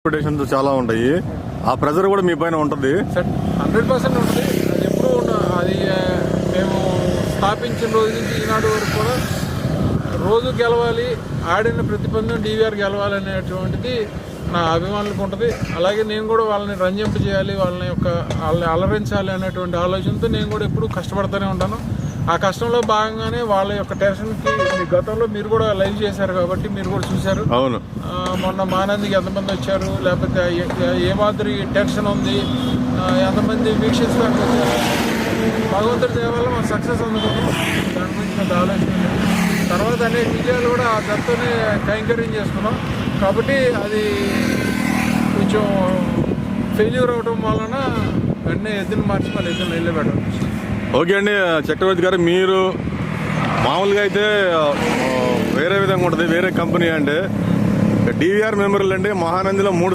Expectations చాలా ఉంటాయి. ఆ ప్రెజర్ కూడా మీ పైన ఉంటుంది. 100% ఉంటుంది. అది ఎప్పుడూ అది మేము స్థాపించిన రోజు నుంచి ఈనాడు వరకు కూడా రోజు గెలవాలి, ఆడిన ప్రతిబంధం DVR గెలవాలి అనేటువంటిది నా అభిమానులకు ఉంటుంది. అలాగే నేను కూడా వాళ్ళని రంజింప చేయాలి, వాళ్ళని అలరించాలి అనేటువంటి ఆలోచనతో నేను కూడా ఎప్పుడూ కష్టపడుతూనే ఉంటాను. ఆ కష్టంలో భాగంగానే వాళ్ళ యొక్క టెన్షన్కి గతంలో మీరు కూడా లైవ్ చేశారు కాబట్టి మీరు కూడా చూశారు. అవును, మొన్న మానందికి ఎంతమంది వచ్చారు, లేకపోతే ఏ మాదిరి టెన్షన్ ఉంది, ఎంతమంది వీక్షించడానికి వచ్చారు. భగవంతుడి దేవ వల్ల మా సక్సెస్ అందుకున్నాం. దాని గురించి పెద్ద ఆలోచన లేదు. తర్వాత అనేక విజయాలు కూడా దాంతోనే కైంకర్యం చేసుకున్నాం. కాబట్టి అది కొంచెం ఫెయిల్యూర్ అవడం వలన వెంటనే ఎద్దును మార్చి మళ్ళీ ఎద్దును వెళ్ళబెట్టడం. ఓకే అండి చక్రవర్తి గారు, మీరు మామూలుగా అయితే వేరే విధంగా ఉంటుంది. వేరే కంపెనీ అంటే DVR మెంబర్లు అండి మహానందిలో 3